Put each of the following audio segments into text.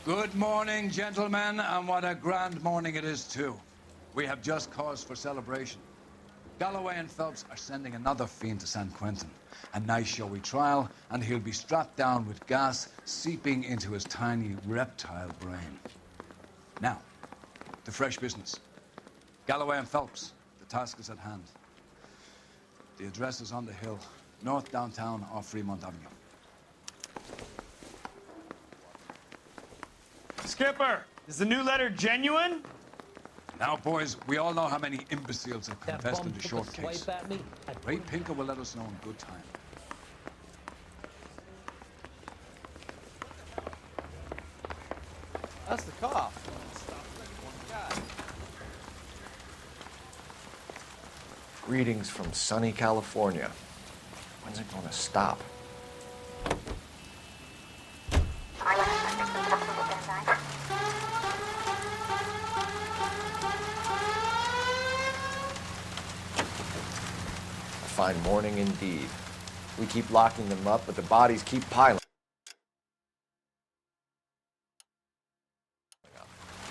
Good morning, gentlemen, and what a grand morning it is, too. We have just cause for celebration. Galloway and Phelps are sending another fiend to San Quentin. A nice showy trial, and he'll be strapped down with gas seeping into his tiny reptile brain. Now, the fresh business. Galloway and Phelps, the task is at hand. The address is on the hill, north downtown off Fremont Avenue. Skipper, is the new letter genuine? Now, boys, we all know how many imbeciles have confessed in the short case. Ray Pinker will let us know in good time. That's the cop. Greetings from sunny California. When's it gonna stop? A fine morning indeed. We keep locking them up, but the bodies keep piling.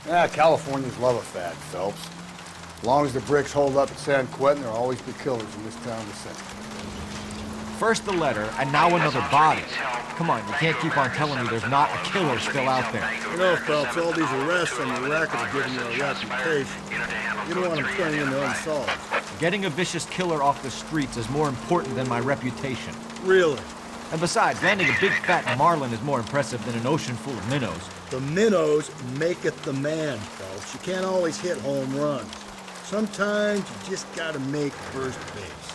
Yeah, Californians love a fad, Phelps. As long as the bricks hold up at San Quentin, there'll always be killers in this town to sing. First the letter, and now another body. Come on, you can't keep on telling me there's not a killer still out there. You know, Phelps, all these arrests on the racket are giving you a reputation. You don't want them turning into unsolved. Getting a vicious killer off the streets is more important than my reputation. Really? And besides, landing a big fat marlin is more impressive than an ocean full of minnows. The minnows maketh the man, Phelps. You can't always hit home runs. Sometimes you just gotta make first base.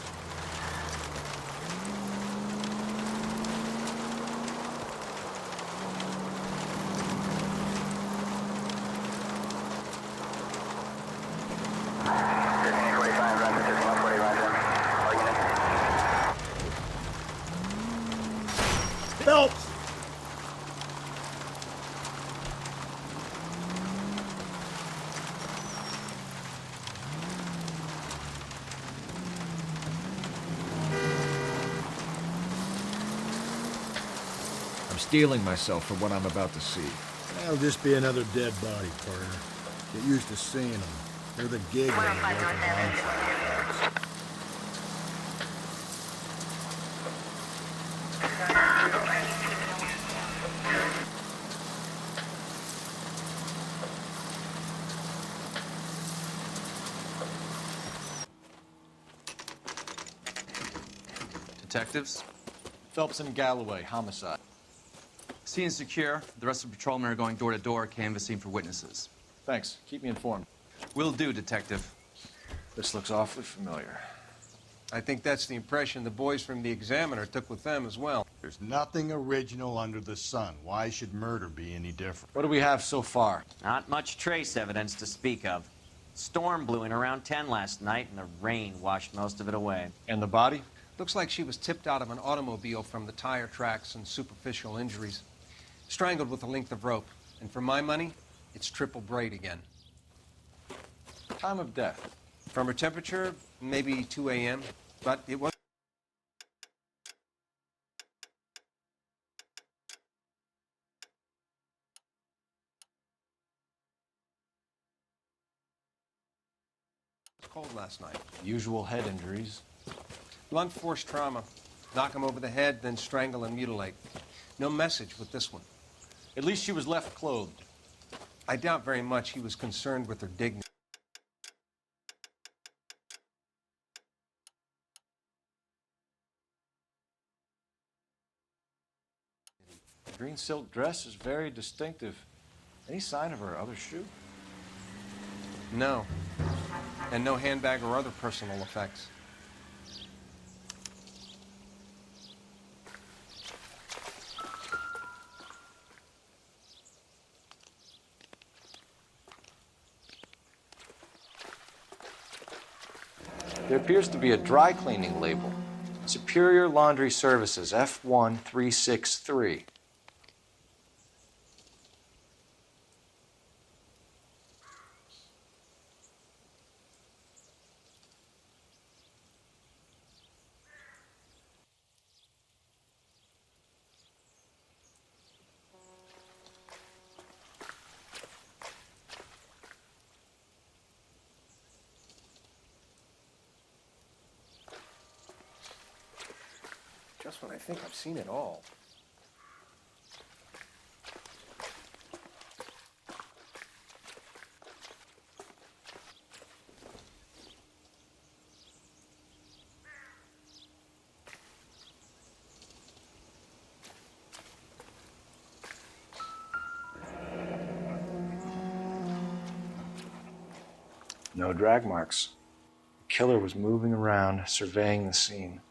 Phelps! I'm steeling myself for what I'm about to see. That'll just be another dead body, partner. Get used to seeing them. They're the gig when you work alongside. Detectives? Phelps and Galloway, homicide. Scene is secure. The rest of the patrolmen are going door to door, canvassing for witnesses. Thanks. Keep me informed. Will do, Detective. This looks awfully familiar. I think that's the impression the boys from the Examiner took with them as well. There's nothing original under the sun. Why should murder be any different? What do we have so far? Not much trace evidence to speak of. Storm blew in around 10 last night, and the rain washed most of it away. And the body? Looks like she was tipped out of an automobile from the tire tracks and superficial injuries. Strangled with a length of rope. And for my money, it's triple braid again. Time of death. From her temperature, maybe 2 a.m., but it was cold last night. Usual head injuries. Blunt force trauma. Knock him over the head, then strangle and mutilate. No message with this one. At least she was left clothed. I doubt very much he was concerned with her dignity. The green silk dress is very distinctive. Any sign of her other shoe? No. And no handbag or other personal effects. There appears to be a dry cleaning label. Superior Laundry Services, F1363. Just when I think I've seen it all. No drag marks. The killer was moving around, surveying the scene.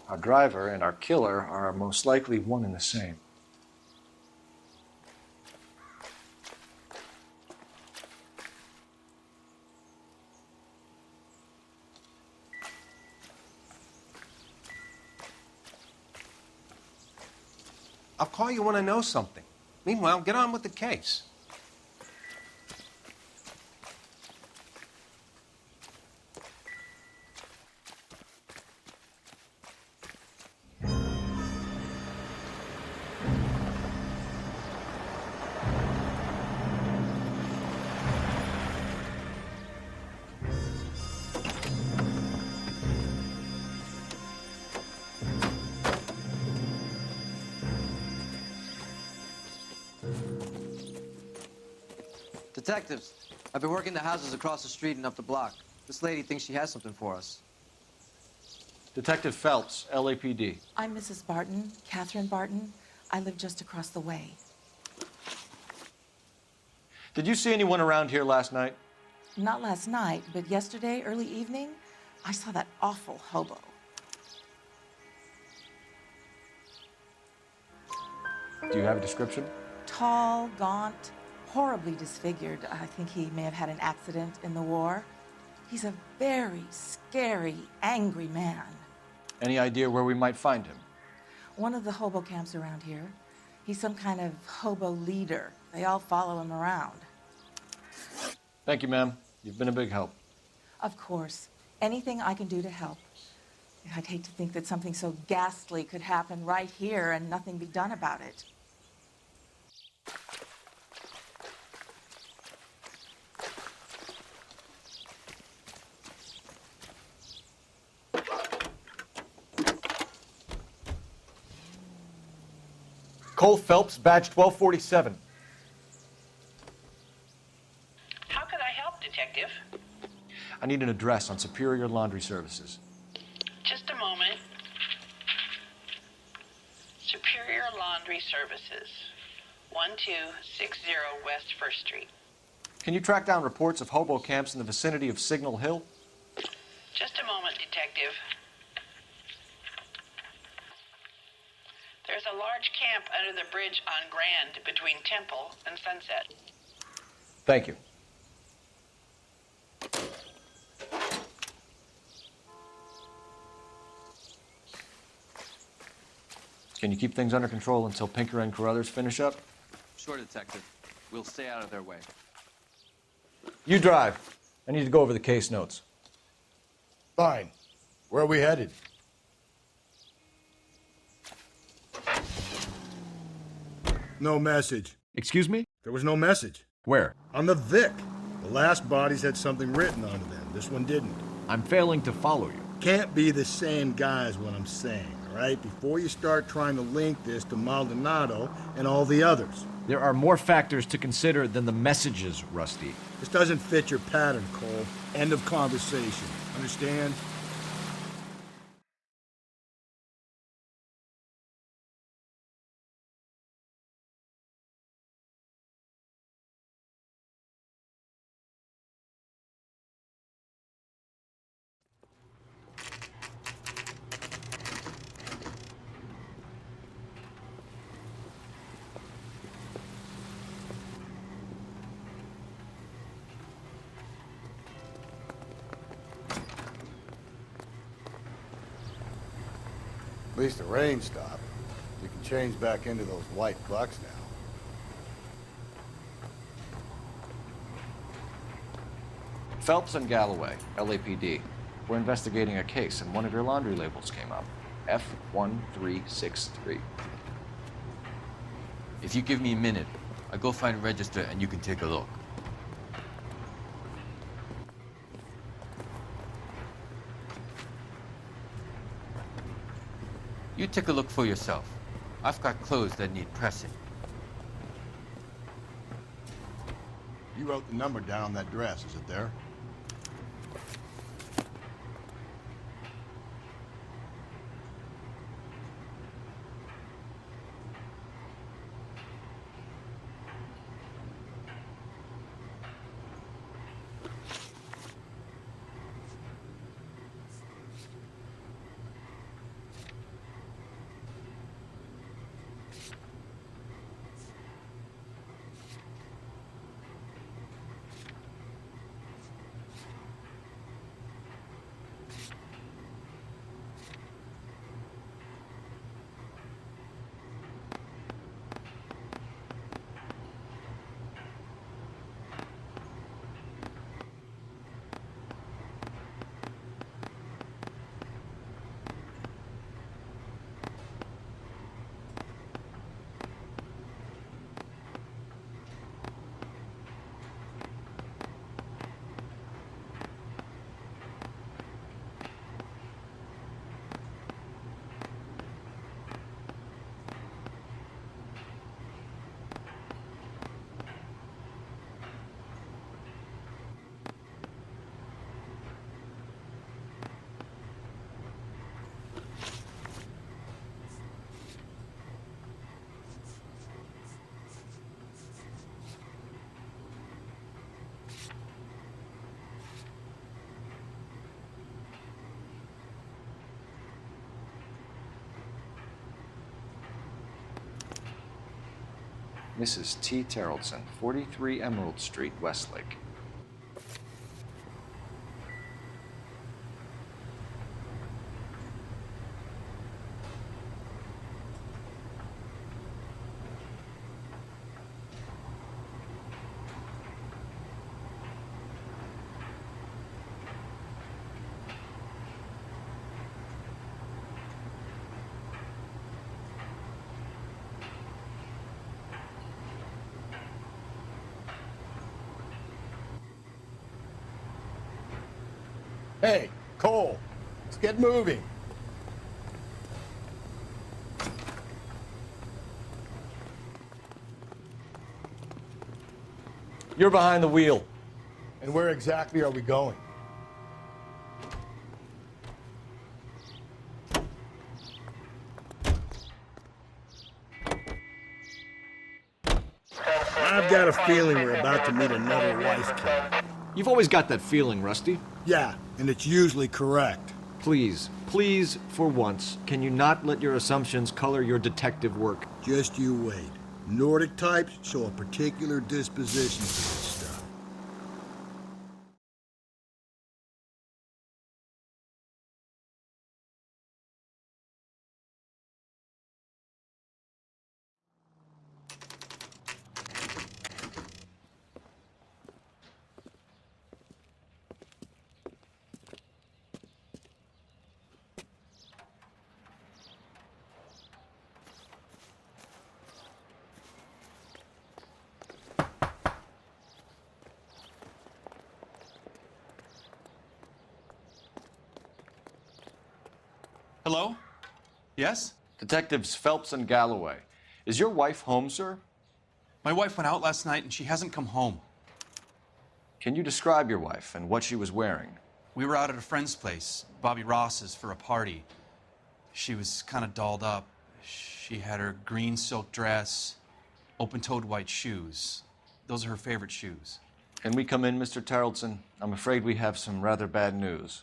Our driver and our killer are most likely one and the same. I'll call you when I know something. Meanwhile, get on with the case. Detectives, I've been working the houses across the street and up the block. This lady thinks she has something for us. Detective Phelps, LAPD. I'm Mrs. Barton, Catherine Barton. I live just across the way. Did you see anyone around here last night? Not last night, but yesterday, early evening, I saw that awful hobo. Do you have a description? Tall, gaunt, horribly disfigured. I think he may have had an accident in the war. He's a very scary, angry man. Any idea where we might find him? One of the hobo camps around here. He's some kind of hobo leader. They all follow him around. Thank you, ma'am. You've been a big help. Of course. Anything I can do to help. I'd hate to think that something so ghastly could happen right here and nothing be done about it. Cole Phelps, badge 1247. How could I help, Detective? I need an address on Superior Laundry Services. Just a moment. Superior Laundry Services, 1260 West 1st Street. Can you track down reports of hobo camps in the vicinity of Signal Hill? Just a moment, Detective. There's a large camp under the bridge on Grand between Temple and Sunset. Thank you. Can you keep things under control until Pinker and Carruthers finish up? Sure, Detective. We'll stay out of their way. You drive. I need to go over the case notes. Fine. Where are we headed? No message. Excuse me? There was no message. Where? On the Vic. The last bodies had something written onto them. This one didn't. I'm failing to follow you. Can't be the same guy is what I'm saying, all right? Before you start trying to link this to Maldonado and all the others. There are more factors to consider than the messages, Rusty. This doesn't fit your pattern, Cole. End of conversation. Understand? At least the rain stopped. You can change back into those white bucks now. Phelps and Galloway, LAPD. We're investigating a case, and one of your laundry labels came up. F1363. If you give me a minute, I go find a register and you can take a look. You take a look for yourself. I've got clothes that need pressing. You wrote the number down on that dress, is it there? Mrs. T. Terrellson, 43 Emerald Street, Westlake. Hey, Cole, let's get moving. You're behind the wheel. And where exactly are we going? I've got a feeling we're about to meet another wife killer. You've always got that feeling, Rusty. Yeah, and it's usually correct. Please, please, for once, can you not let your assumptions color your detective work? Just you wait. Nordic types show a particular disposition to this stuff. Hello? Yes? Detectives Phelps and Galloway. Is your wife home, sir? My wife went out last night and she hasn't come home. Can you describe your wife and what she was wearing? We were out at a friend's place, Bobby Ross's, for a party. She was kind of dolled up. She had her green silk dress, open-toed white shoes. Those are her favorite shoes. Can we come in, Mr. Terrellson? I'm afraid we have some rather bad news.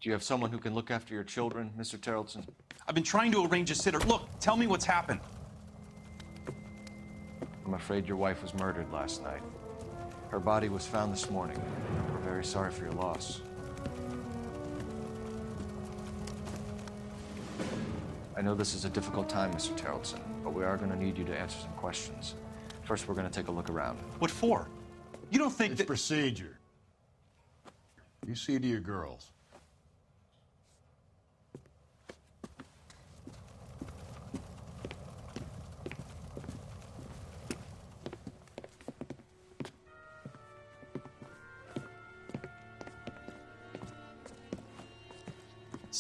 Do you have someone who can look after your children, Mr. Terrellson? I've been trying to arrange a sitter. Look, tell me what's happened. I'm afraid your wife was murdered last night. Her body was found this morning. We're very sorry for your loss. I know this is a difficult time, Mr. Terrellson, but we are going to need you to answer some questions. First, we're going to take a look around. What for? You don't think It's procedure. You see to your girls.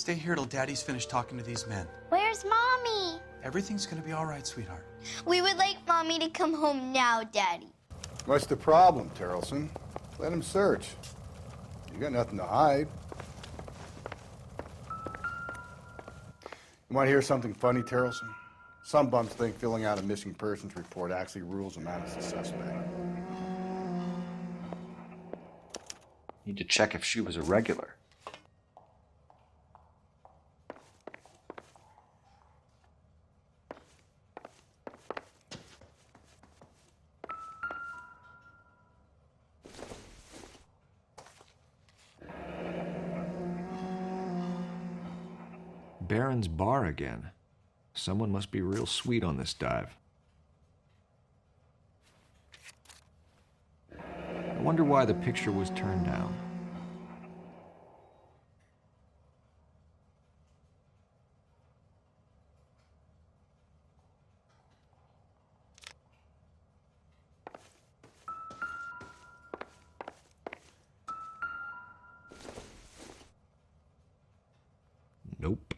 Stay here till Daddy's finished talking to these men. Where's Mommy? Everything's gonna be all right, sweetheart. We would like Mommy to come home now, Daddy. What's the problem, Terrelson? Let him search. You got nothing to hide. You want to hear something funny, Terrelson? Some bums think filling out a missing persons report actually rules them out as a suspect. Need to check if she was a regular. Baron's bar again. Someone must be real sweet on this dive. I wonder why the picture was turned down. Nope.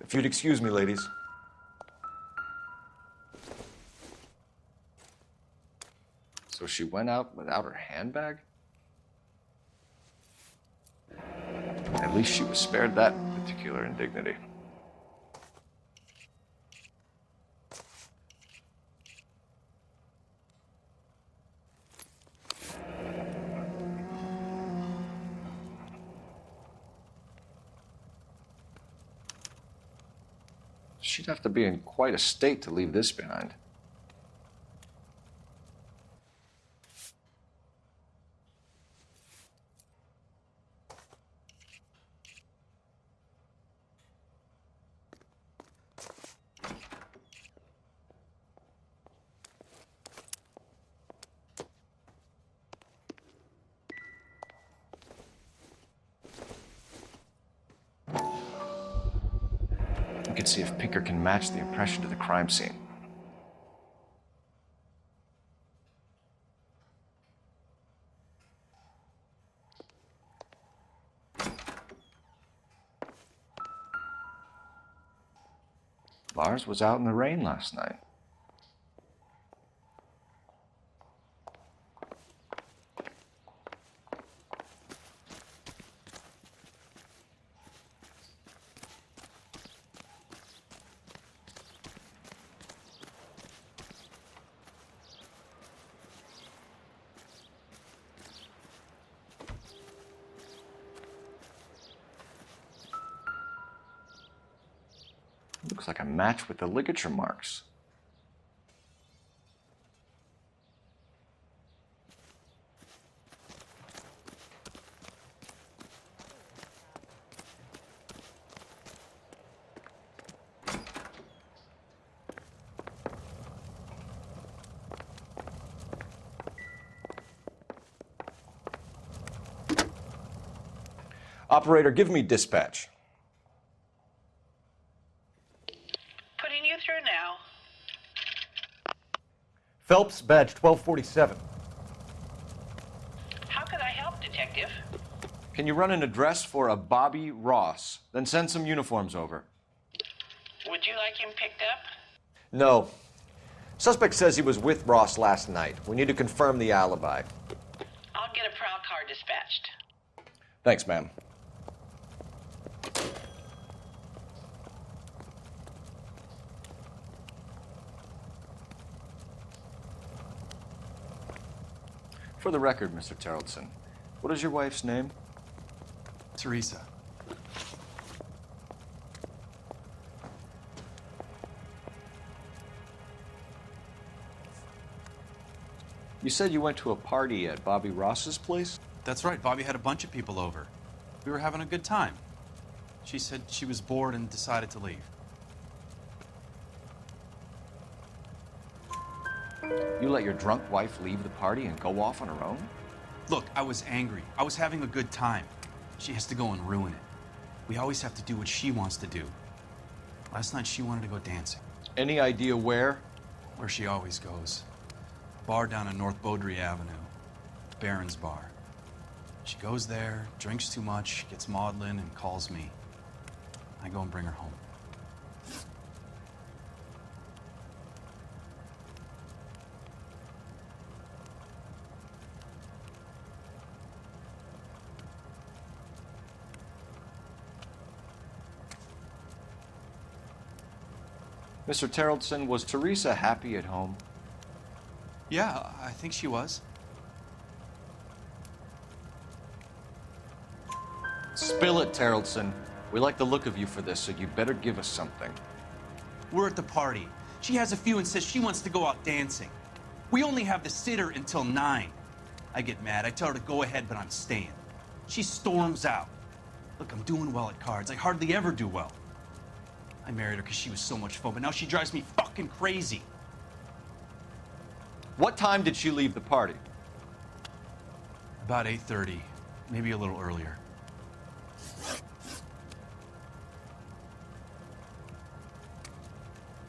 If you'd excuse me, ladies. So she went out without her handbag? At least she was spared that particular indignity. She'd have to be in quite a state to leave this behind. We can see if Pinker can match the impression to the crime scene. Lars was out in the rain last night. Looks like a match with the ligature marks. Operator, give me dispatch. Putting you through now. Phelps, badge 1247. How could I help, Detective? Can you run an address for a Bobby Ross? Then send some uniforms over. Would you like him picked up? No. Suspect says he was with Ross last night. We need to confirm the alibi. I'll get a prowl car dispatched. Thanks, ma'am. For the record, Mr. Terrelson, what is your wife's name? Teresa. You said you went to a party at Bobby Ross's place? That's right. Bobby had a bunch of people over. We were having a good time. She said she was bored and decided to leave. You let your drunk wife leave the party and go off on her own? Look, I was angry. I was having a good time. She has to go and ruin it. We always have to do what she wants to do. Last night, she wanted to go dancing. Any idea where? Where she always goes. A bar down on North Beaudry Avenue. Baron's Bar. She goes there, drinks too much, gets maudlin, and calls me. I go and bring her home. Mr. Terrellson, was Teresa happy at home? Yeah, I think she was. Spill it, Terrellson. We like the look of you for this, so you better give us something. We're at the party. She has a few and says she wants to go out dancing. We only have the sitter until 9. I get mad. I tell her to go ahead, but I'm staying. She storms out. Look, I'm doing well at cards. I hardly ever do well. I married her because she was so much fun, but now she drives me fucking crazy. What time did she leave the party? About 8:30, maybe a little earlier.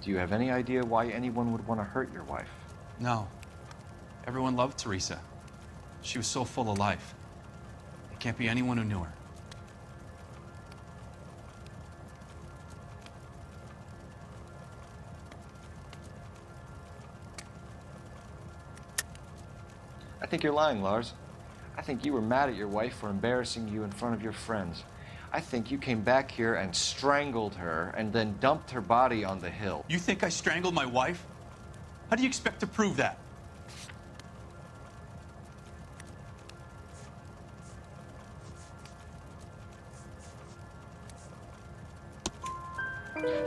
Do you have any idea why anyone would want to hurt your wife? No. Everyone loved Teresa. She was so full of life. It can't be anyone who knew her. I think you're lying, Lars. I think you were mad at your wife for embarrassing you in front of your friends. I think you came back here and strangled her and then dumped her body on the hill. You think I strangled my wife? How do you expect to prove that?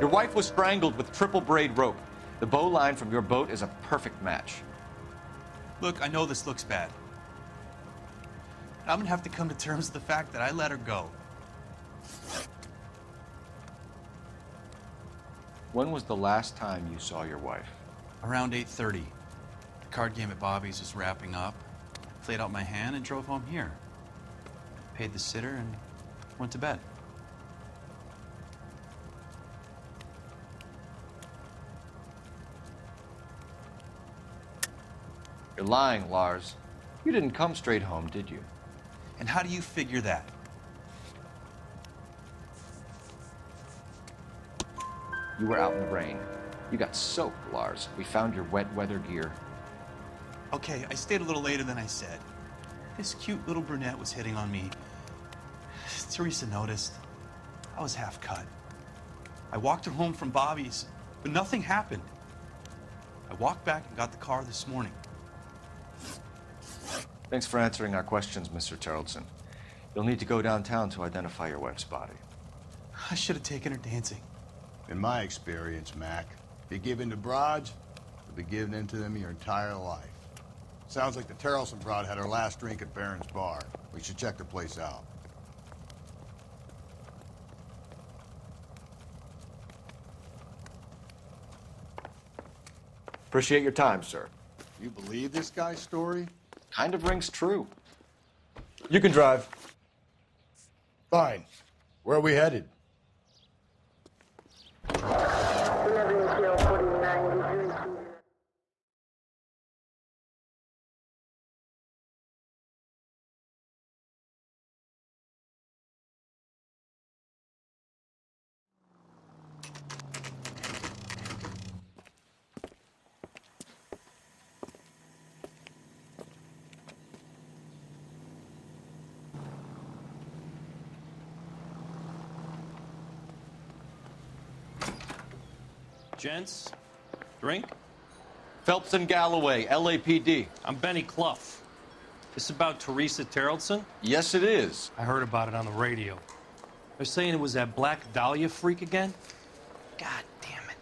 Your wife was strangled with triple braid rope. The bow line from your boat is a perfect match. Look, I know this looks bad. I'm gonna have to come to terms with the fact that I let her go. When was the last time you saw your wife? Around 8:30. The card game at Bobby's was wrapping up. I played out my hand and drove home here. Paid the sitter and went to bed. You're lying, Lars. You didn't come straight home, did you? And how do you figure that? You were out in the rain. You got soaked, Lars. We found your wet weather gear. Okay, I stayed a little later than I said. This cute little brunette was hitting on me. Teresa noticed. I was half cut. I walked her home from Bobby's, but nothing happened. I walked back and got the car this morning. Thanks for answering our questions, Mr. Terrellson. You'll need to go downtown to identify your wife's body. I should have taken her dancing. In my experience, Mac, if you give in to broads, you'll be giving in to them your entire life. Sounds like the Terrellson broad had her last drink at Baron's Bar. We should check the place out. Appreciate your time, sir. You believe this guy's story? Kind of rings true. You can drive. Fine. Where are we headed? Gents, drink? Phelps and Galloway, LAPD. I'm Benny Clough. This about Teresa Terrellson? Yes, it is. I heard about it on the radio. They're saying it was that Black Dahlia freak again? God damn it.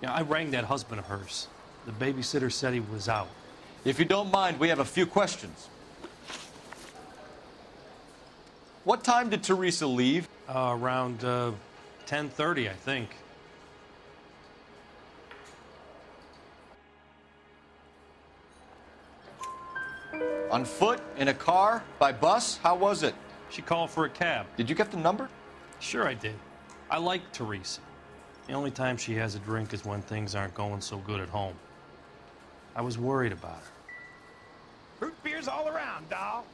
Yeah, I rang that husband of hers. The babysitter said he was out. If you don't mind, we have a few questions. What time did Teresa leave? Around 10:30, I think. On foot? In a car? By bus? How was it? She called for a cab. Did you get the number? Sure I did. I like Teresa. The only time she has a drink is when things aren't going so good at home. I was worried about her. Root beers all around, doll.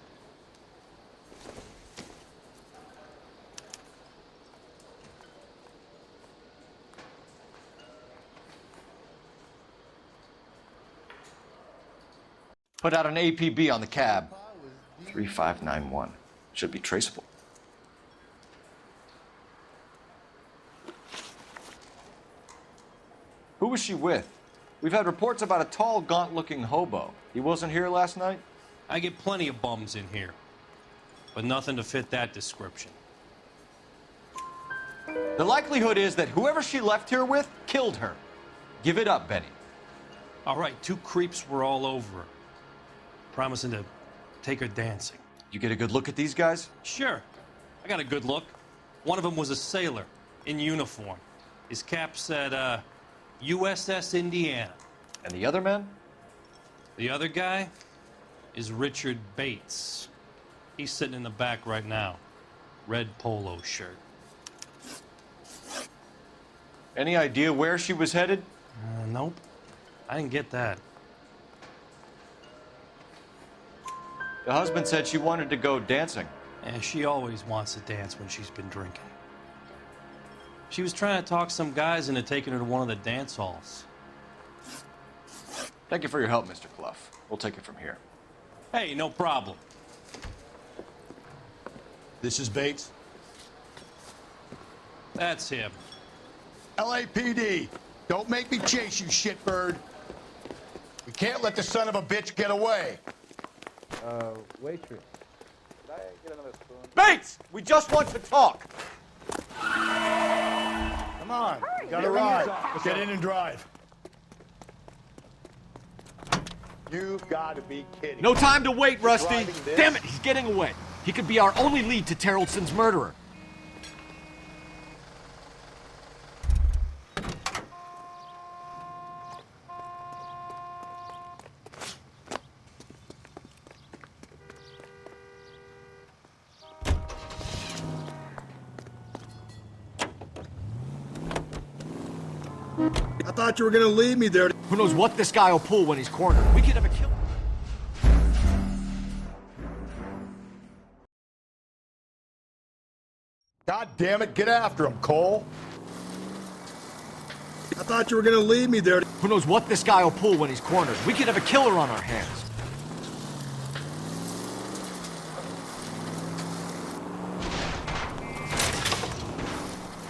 Put out an APB on the cab. 3591. Should be traceable. Who was she with? We've had reports about a tall, gaunt-looking hobo. He wasn't here last night? I get plenty of bums in here, but nothing to fit that description. The likelihood is that whoever she left here with killed her. Give it up, Benny. All right, 2 creeps were all over her, promising to take her dancing. You get a good look at these guys? Sure. I got a good look. One of them was a sailor in uniform. His cap said, USS Indiana. And the other man? The other guy is Richard Bates. He's sitting in the back right now. Red polo shirt. Any idea where she was headed? Nope. I didn't get that. The husband said she wanted to go dancing. And she always wants to dance when she's been drinking. She was trying to talk some guys into taking her to one of the dance halls. Thank you for your help, Mr. Clough. We'll take it from here. Hey, no problem. This is Bates. That's him. LAPD, don't make me chase you, shitbird. We can't let the son of a bitch get away. Waitress. Bates! We just want to talk! Come on, got a ride. Get in and drive. You've got to be kidding. No time to wait, Rusty. Driving this? Damn it, he's getting away. He could be our only lead to Terrelson's murderer. I thought you were gonna leave me there. Who knows what this guy will pull when he's cornered. We could have a kill. God damn it, get after him, Cole. I thought you were gonna leave me there. Who knows what this guy will pull when he's cornered. We could have a killer on our hands.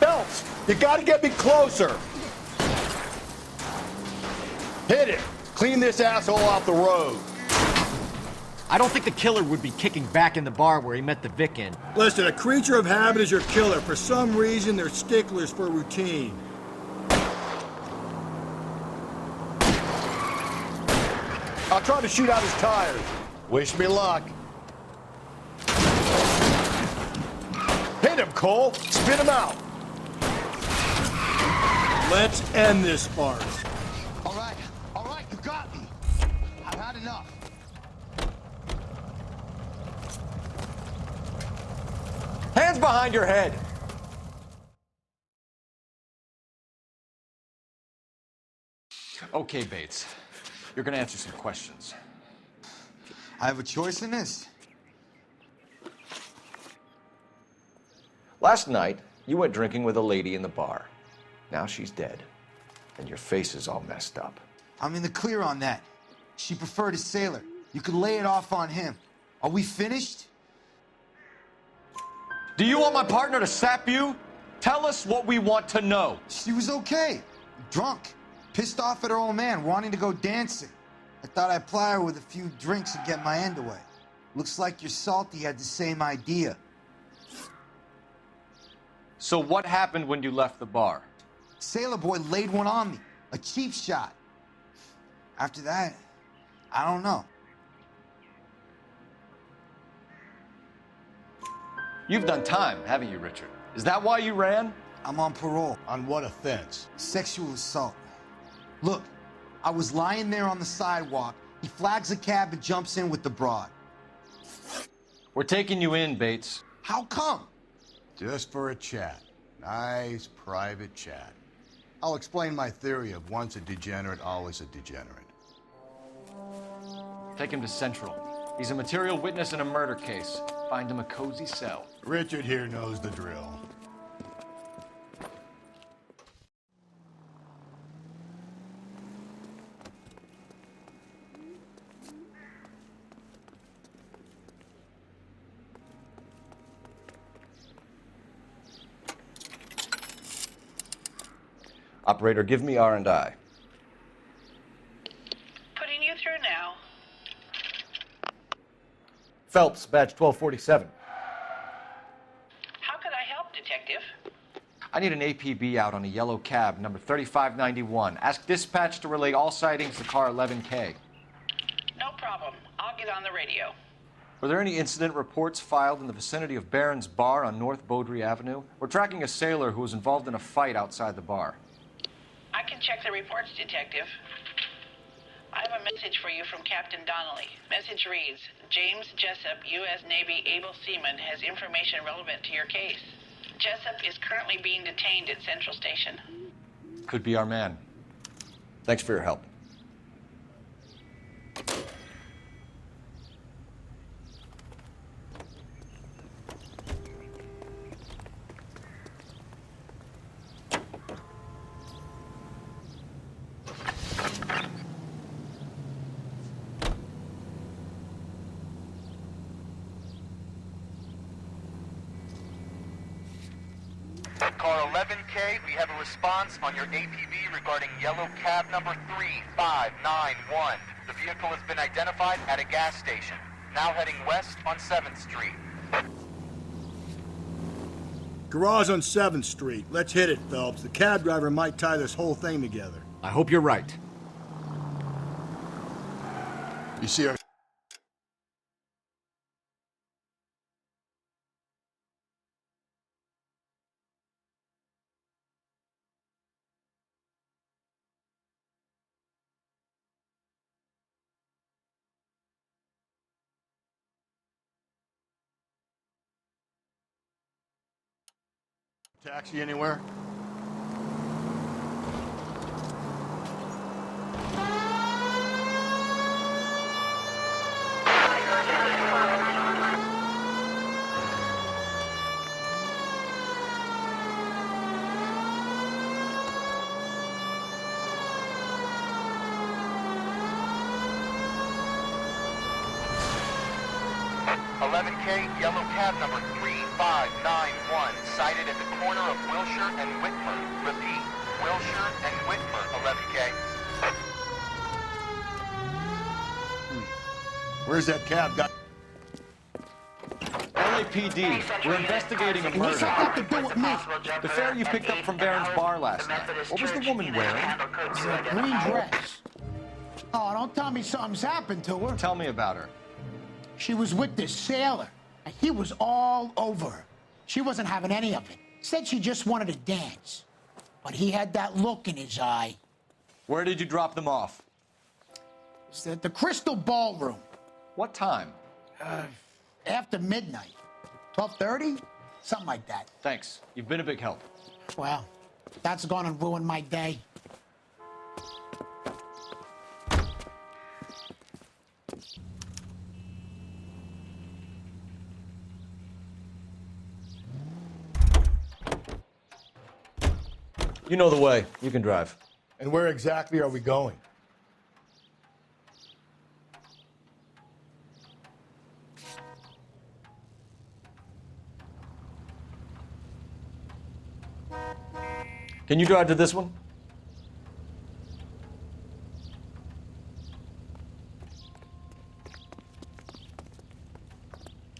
Phelps, you gotta get me closer. Hit it. Clean this asshole off the road. I don't think the killer would be kicking back in the bar where he met the Vic in. Listen, a creature of habit is your killer. For some reason, they're sticklers for routine. I'll try to shoot out his tires. Wish me luck. Hit him, Cole. Spit him out. Let's end this farce. All right, you got me. I've had enough. Hands behind your head! Okay, Bates. You're gonna answer some questions. I have a choice in this. Last night, you went drinking with a lady in the bar. Now she's dead, and your face is all messed up. I'm in the clear on that. She preferred a sailor. You could lay it off on him. Are we finished? Do you want my partner to sap you? Tell us what we want to know. She was okay. Drunk. Pissed off at her old man, wanting to go dancing. I thought I'd ply her with a few drinks and get my end away. Looks like your Salty had the same idea. So what happened when you left the bar? Sailor boy laid one on me. A cheap shot. After that, I don't know. You've done time, haven't you, Richard? Is that why you ran? I'm on parole. On what offense? Sexual assault. Look, I was lying there on the sidewalk. He flags a cab and jumps in with the broad. We're taking you in, Bates. How come? Just for a chat. Nice private chat. I'll explain my theory of once a degenerate, always a degenerate. Take him to Central. He's a material witness in a murder case. Find him a cozy cell. Richard here knows the drill. Operator, give me R&I. Putting you through now. Phelps, badge 1247. How could I help, Detective? I need an APB out on a yellow cab, number 3591. Ask dispatch to relay all sightings to car 11K. No problem. I'll get on the radio. Were there any incident reports filed in the vicinity of Barron's Bar on North Beaudry Avenue? We're tracking a sailor who was involved in a fight outside the bar. I can check the reports, Detective. I have a message for you from Captain Donnelly. Message reads, James Jessup, U.S. Navy able seaman, has information relevant to your case. Jessup is currently being detained at Central Station. Could be our man. Thanks for your help. Car 11K, we have a response on your APB regarding yellow cab number 3591. The vehicle has been identified at a gas station, now heading west on 7th Street. Garage on 7th Street. Let's hit it, Phelps. The cab driver might tie this whole thing together. I hope you're right. You see our... Taxi anywhere? Yellow cab number 3591, sighted at the corner of Wilshire and Whitmer. Repeat, Wilshire and Whitmer, 11K. Where's that cab guy? LAPD, we're investigating a murder. What's that got to do with me? The fare you picked up from Barron's Bar last night. What was the woman wearing? It's a green dress. Oh, don't tell me something's happened to her. Tell me about her. She was with this sailor, and he was all over her. She wasn't having any of it. Said she just wanted to dance. But he had that look in his eye. Where did you drop them off? It's at the Crystal Ballroom. What time? After midnight. 12:30? Something like that. Thanks. You've been a big help. Well, that's gonna ruin my day. You know the way. You can drive. And where exactly are we going? Can you drive to this one?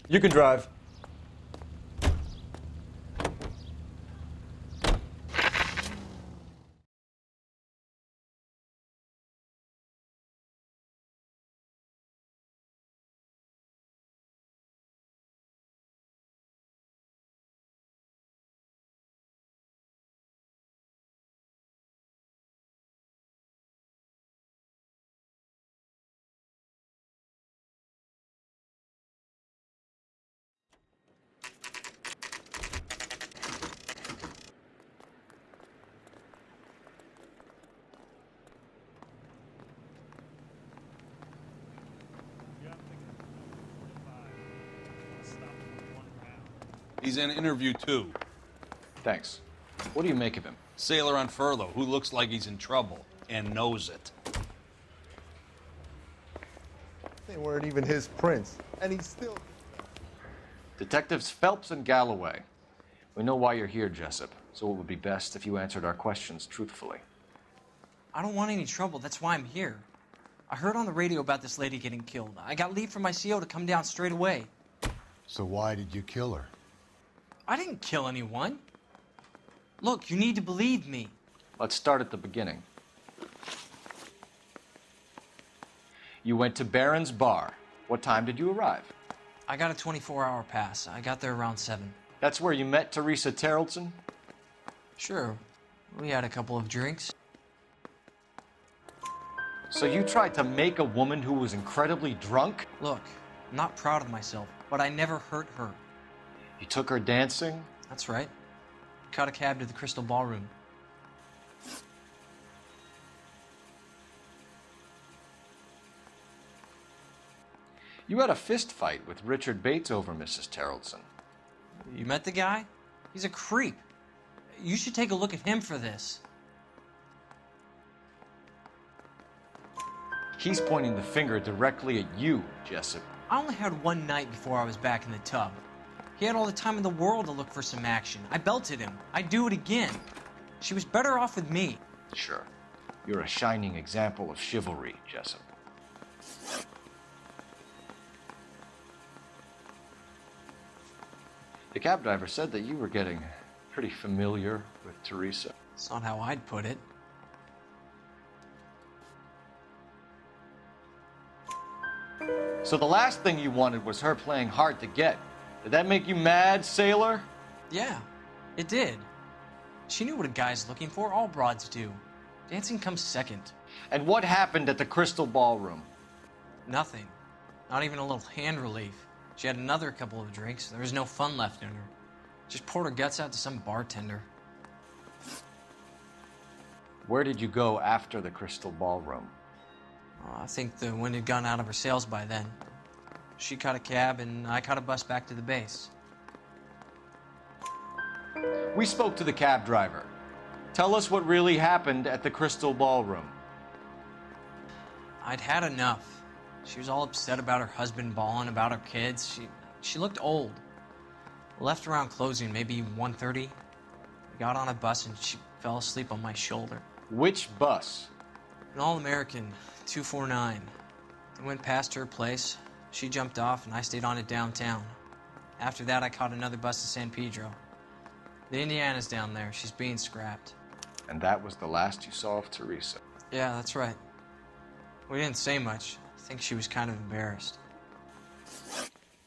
You can drive. He's in interview 2. Thanks. What do you make of him? Sailor on furlough who looks like he's in trouble and knows it. They weren't even his prints, and he's still... Detectives Phelps and Galloway. We know why you're here, Jessup, so it would be best if you answered our questions truthfully. I don't want any trouble. That's why I'm here. I heard on the radio about this lady getting killed. I got leave from my CO to come down straight away. So why did you kill her? I didn't kill anyone. Look, you need to believe me. Let's start at the beginning. You went to Barron's Bar. What time did you arrive? I got a 24-hour pass. I got there around 7. That's where you met Teresa Terrelson? Sure. We had a couple of drinks. So you tried to make a woman who was incredibly drunk? Look, I'm not proud of myself, but I never hurt her. You took her dancing? That's right. Caught a cab to the Crystal Ballroom. You had a fist fight with Richard Bates over Mrs. Terrelson. You met the guy? He's a creep. You should take a look at him for this. He's pointing the finger directly at you, Jessup. I only had one night before I was back in the tub. He had all the time in the world to look for some action. I belted him. I'd do it again. She was better off with me. Sure. You're a shining example of chivalry, Jessup. The cab driver said that you were getting pretty familiar with Teresa. It's not how I'd put it. So the last thing you wanted was her playing hard to get. Did that make you mad, sailor? Yeah, it did. She knew what a guy's looking for. All broads do. Dancing comes second. And what happened at the Crystal Ballroom? Nothing. Not even a little hand relief. She had another couple of drinks. There was no fun left in her. Just poured her guts out to some bartender. Where did you go after the Crystal Ballroom? I think the wind had gone out of her sails by then. She caught a cab, and I caught a bus back to the base. We spoke to the cab driver. Tell us what really happened at the Crystal Ballroom. I'd had enough. She was all upset about her husband bawling about her kids. She looked old. Left around closing, maybe 1:30. We got on a bus, and she fell asleep on my shoulder. Which bus? An All-American, 249. I went past her place. She jumped off, and I stayed on it downtown. After that, I caught another bus to San Pedro. The Indiana's down there. She's being scrapped. And that was the last you saw of Teresa? Yeah, that's right. We didn't say much. I think she was kind of embarrassed.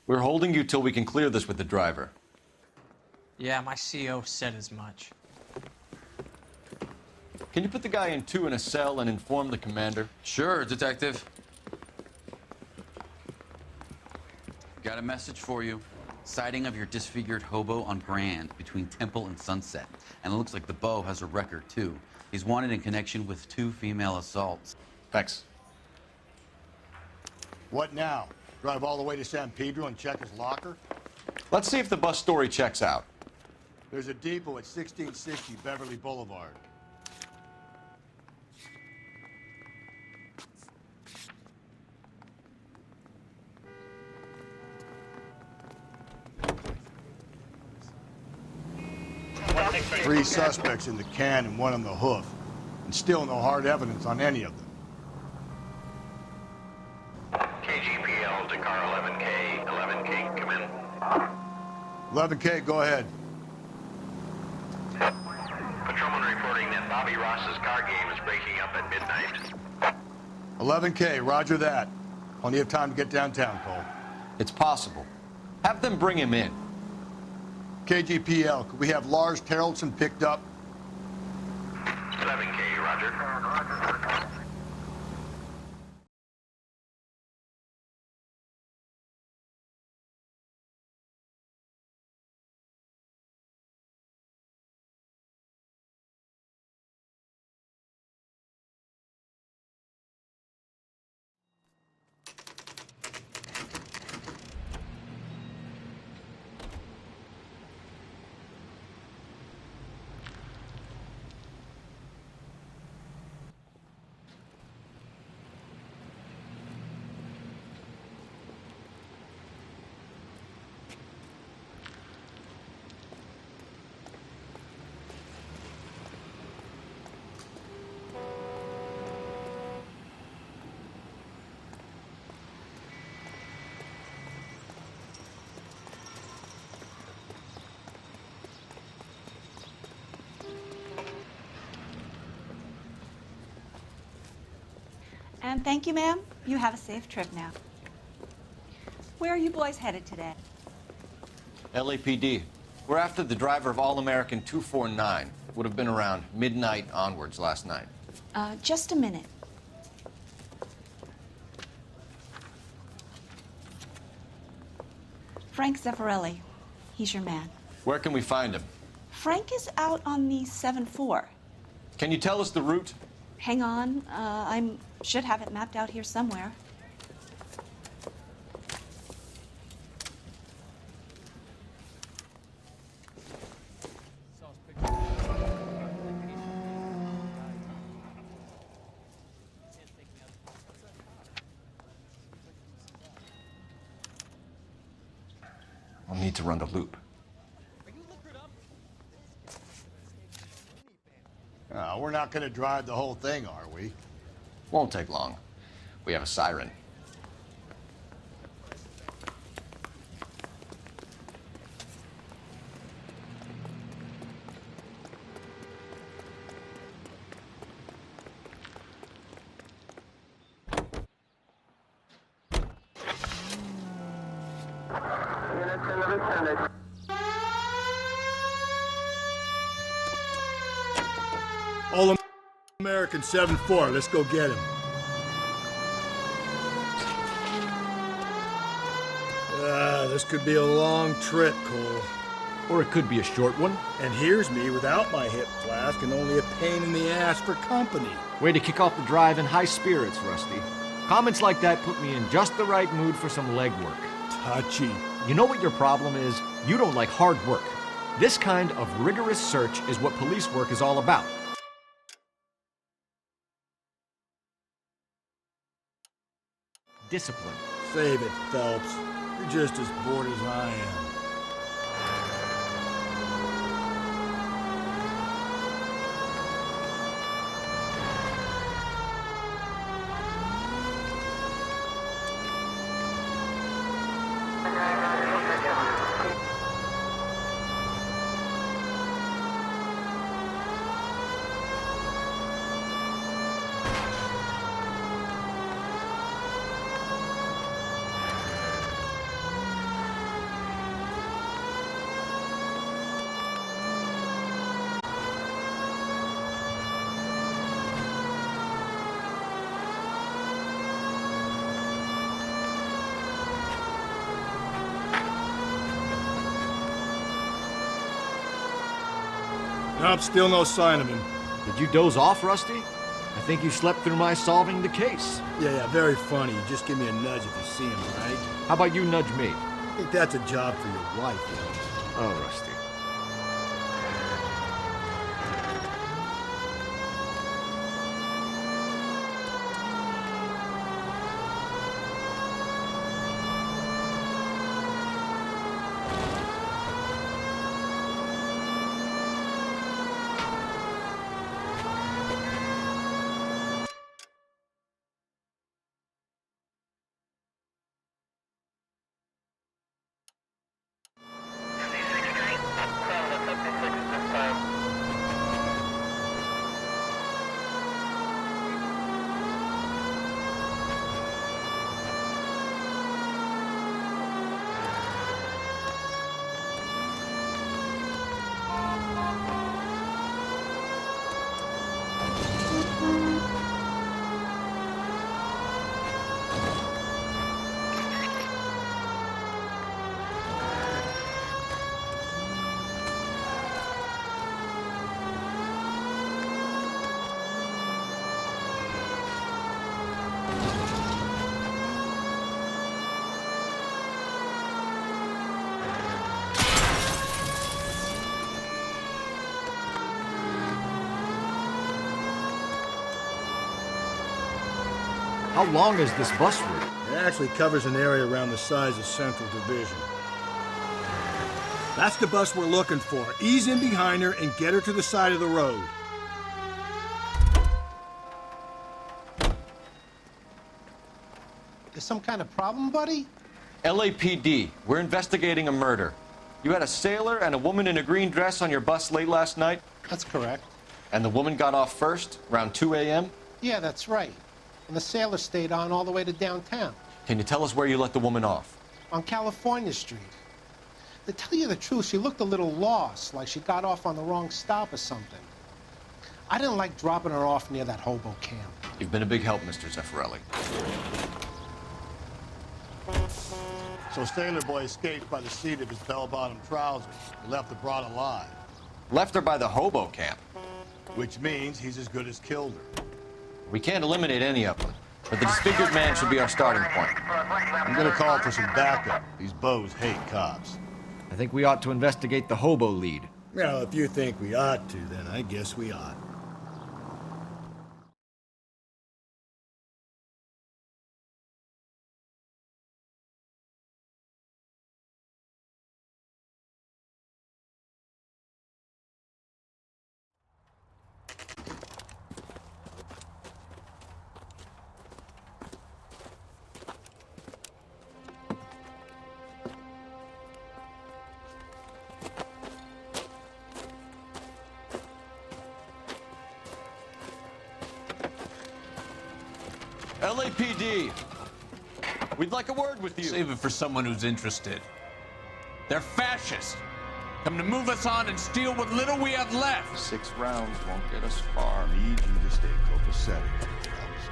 We're holding you till we can clear this with the driver. Yeah, my CO said as much. Can you put the guy in 2 in a cell and inform the commander? Sure, Detective. Got a message for you. Sighting of your disfigured hobo on Grand between Temple and Sunset. And it looks like the Beau has a record, too. He's wanted in connection with 2 female assaults. Thanks. What now? Drive all the way to San Pedro and check his locker? Let's see if the bus story checks out. There's a depot at 1660 Beverly Boulevard. Three suspects in the can and 1 on the hoof. And still no hard evidence on any of them. KGPL to car 11K. 11K, come in. 11K, go ahead. Patrolman reporting that Bobby Ross's car game is breaking up at midnight. 11K, roger that. Plenty of time to get downtown, Cole. It's possible. Have them bring him in. KGPL, could we have Lars Terrelson picked up? 11K, roger. And thank you, ma'am. You have a safe trip now. Where are you boys headed today? LAPD. We're after the driver of All-American 249. Would have been around midnight onwards last night. Just a minute. Frank Zeffirelli. He's your man. Where can we find him? Frank is out on the 7-4. Can you tell us the route? Hang on. I should have it mapped out here somewhere. I'll need to run the loop. We're not going to drive the whole thing, are we? Won't take long. We have a siren. All-American 7-4, let's go get him. This could be a long trip, Cole. Or it could be a short one. And here's me without my hip flask and only a pain in the ass for company. Way to kick off the drive in high spirits, Rusty. Comments like that put me in just the right mood for some legwork. Touchy. You know what your problem is? You don't like hard work. This kind of rigorous search is what police work is all about. Discipline. Save it, Phelps. You're just as bored as I am. Nope, still no sign of him. Did you doze off, Rusty? I think you slept through my solving the case. Yeah, very funny. You just give me a nudge if you see him, right? How about you nudge me? I think that's a job for your wife, you know. Oh, Rusty. How long is this bus route? It actually covers an area around the size of Central Division. That's the bus we're looking for. Ease in behind her and get her to the side of the road. There's some kind of problem, buddy? LAPD, we're investigating a murder. You had a sailor and a woman in a green dress on your bus late last night? That's correct. And the woman got off first, around 2 a.m.? Yeah, that's right. and the sailor stayed on all the way to downtown. Can you tell us where you let the woman off? On California Street. To tell you the truth, she looked a little lost, like she got off on the wrong stop or something. I didn't like dropping her off near that hobo camp. You've been a big help, Mr. Zeffirelli. So Sailor Boy escaped by the seat of his bell-bottom trousers. He left the broad alive. Left her by the hobo camp. Which means he's as good as killed her. We can't eliminate any of them, but the disfigured man should be our starting point. I'm gonna call for some backup. These bows hate cops. I think we ought to investigate the hobo lead. Well, if you think we ought to, then I guess we ought. LAPD, we'd like a word with you. Save it for someone who's interested. They're fascists. Come to move us on and steal what little we have left. 6 rounds won't get us far. I need you to stay copacetic, Phelps.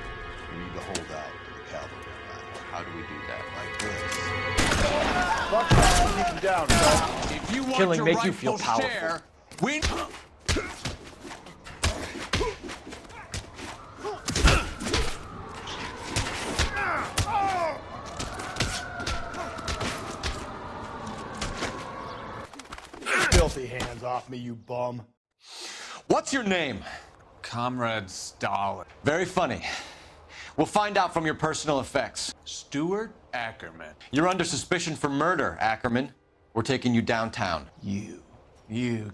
We need to hold out to the cavalry arrival. How do we do that? Like this. Fuck that. Keep him down, Phelps. If you want Killing your make you feel rightful powerful. share, we... Filthy hands off me, you bum. What's your name? Comrade Stalin. Very funny. We'll find out from your personal effects. Stuart Ackerman. You're under suspicion for murder, Ackerman. We're taking you downtown. You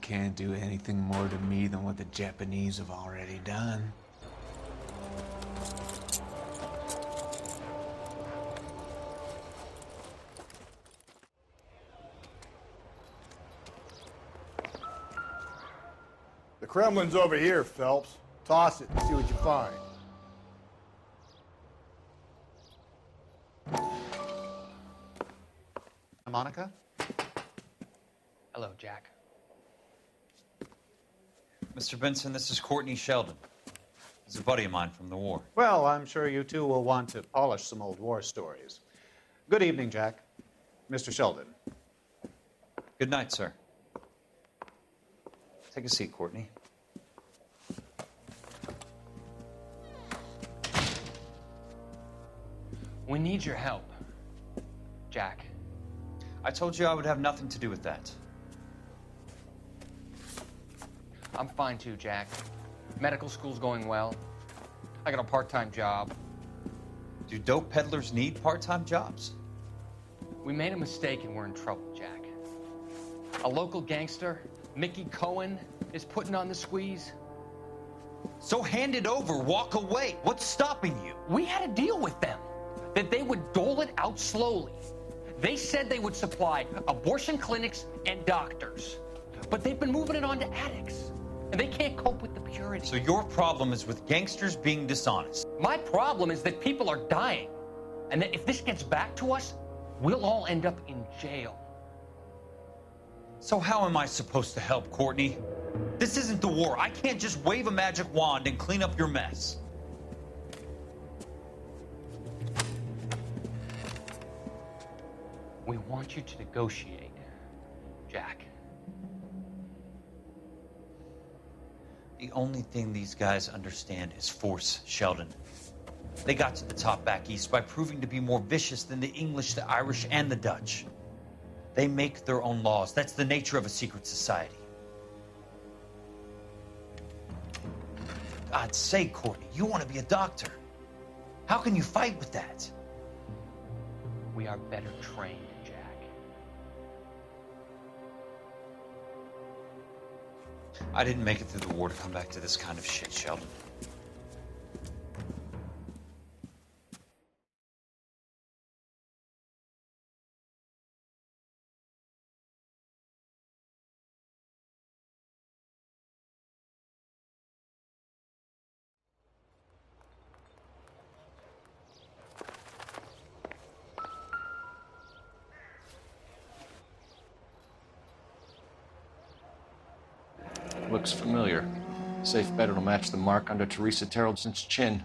can't do anything more to me than what the Japanese have already done. The Kremlin's over here, Phelps. Toss it and see what you find. Monica? Hello, Jack. Mr. Benson, this is Courtney Sheldon. He's a buddy of mine from the war. Well, I'm sure you two will want to polish some old war stories. Good evening, Jack. Mr. Sheldon. Good night, sir. Take a seat, Courtney. We need your help, Jack. I told you I would have nothing to do with that. I'm fine too, Jack. Medical school's going well. I got a part-time job. Do dope peddlers need part-time jobs? We made a mistake and we're in trouble, Jack. A local gangster, Mickey Cohen, is putting on the squeeze. So hand it over, walk away. What's stopping you? We had a deal with them that they would dole it out slowly. They said they would supply abortion clinics and doctors, but they've been moving it on to addicts, and they can't cope with the purity. So your problem is with gangsters being dishonest. My problem is that people are dying, and that if this gets back to us, we'll all end up in jail. So how am I supposed to help, Courtney? This isn't the war. I can't just wave a magic wand and clean up your mess. We want you to negotiate, Jack. The only thing these guys understand is force, Sheldon. They got to the top back east by proving to be more vicious than the English, the Irish, and the Dutch. They make their own laws. That's the nature of a secret society. For God's sake, Courtney, you want to be a doctor. How can you fight with that? We are better trained, Jack. I didn't make it through the war to come back to this kind of shit, Sheldon. Looks familiar. Safe bet it'll match the mark under Teresa Terrelson's chin.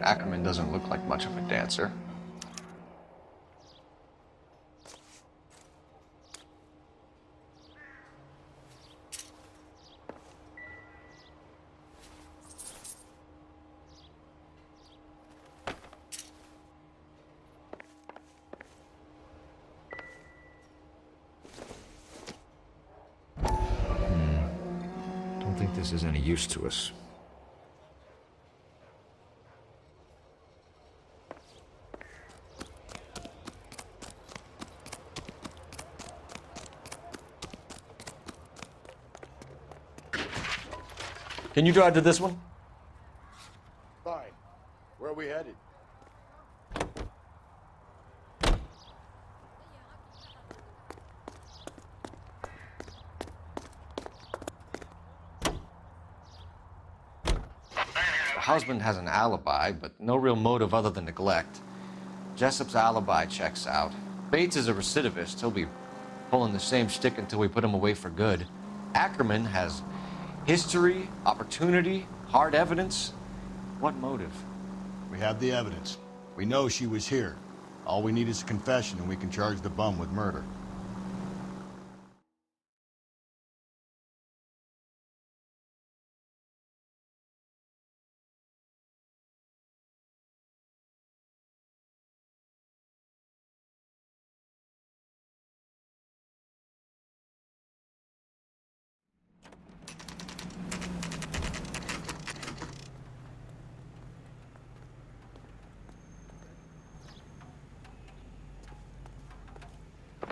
Ackerman doesn't look like much of a dancer. Don't think this is any use to us. Can you drive to this one? Fine. Where are we headed? The husband has an alibi, but no real motive other than neglect. Jessup's alibi checks out. Bates is a recidivist. He'll be pulling the same stick until we put him away for good. Ackerman has history, opportunity, hard evidence. What motive? We have the evidence. We know she was here. All we need is a confession, and we can charge the bum with murder.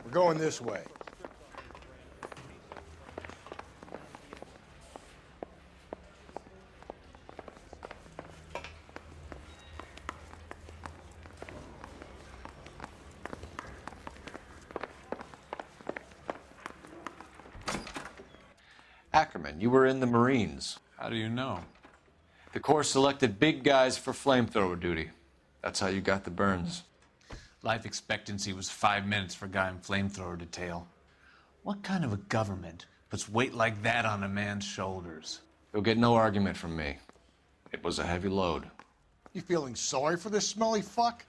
We're going this way. Ackerman, you were in the Marines. How do you know? The Corps selected big guys for flamethrower duty. That's how you got the burns. Life expectancy was 5 minutes for a guy in flamethrower detail. What kind of a government puts weight like that on a man's shoulders? You'll get no argument from me. It was a heavy load. You feeling sorry for this smelly fuck?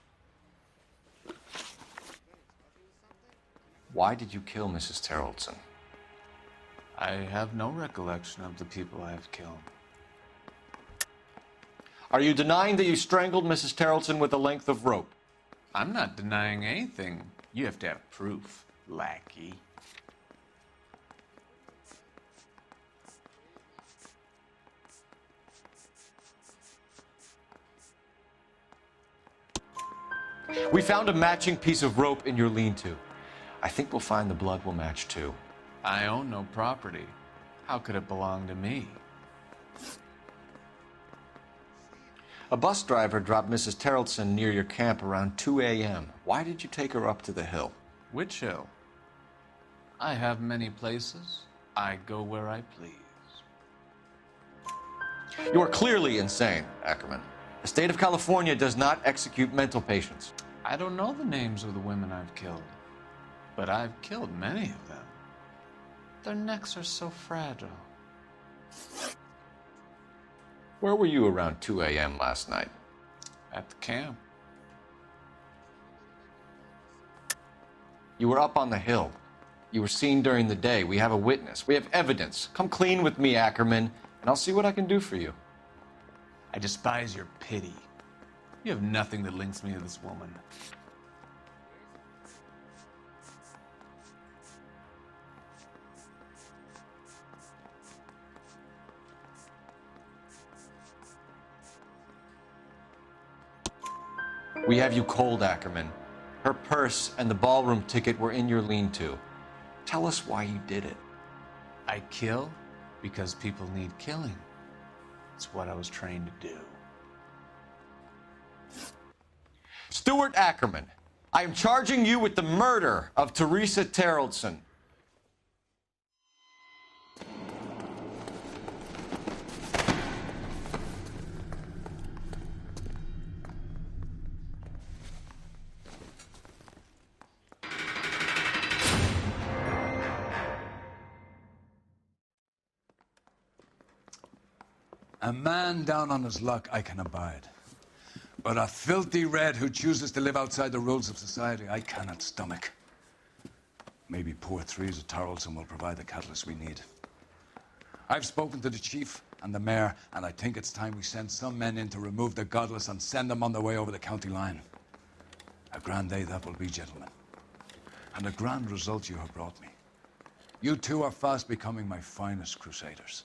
Why did you kill Mrs. Terrelson? I have no recollection of the people I have killed. Are you denying that you strangled Mrs. Terrelson with a length of rope? I'm not denying anything. You have to have proof, lackey. We found a matching piece of rope in your lean-to. I think we'll find the blood will match too. I own no property. How could it belong to me? A bus driver dropped Mrs. Terrelson near your camp around 2 a.m. Why did you take her up to the hill? Which hill? I have many places. I go where I please. You are clearly insane, Ackerman. The state of California does not execute mental patients. I don't know the names of the women I've killed, but I've killed many of them. Their necks are so fragile. Where were you around 2 a.m. last night? At the camp. You were up on the hill. You were seen during the day. We have a witness. We have evidence. Come clean with me, Ackerman, and I'll see what I can do for you. I despise your pity. You have nothing that links me to this woman. We have you cold, Ackerman. Her purse and the ballroom ticket were in your lean-to. Tell us why you did it. I kill because people need killing. It's what I was trained to do. Stuart Ackerman, I am charging you with the murder of Teresa Terrellson. A man down on his luck I can abide. But a filthy red who chooses to live outside the rules of society, I cannot stomach. Maybe poor Teresa Terrellson will provide the catalyst we need. I've spoken to the chief and the mayor, and I think it's time we send some men in to remove the godless and send them on their way over the county line. A grand day that will be, gentlemen. And a grand result you have brought me. You two are fast becoming my finest crusaders.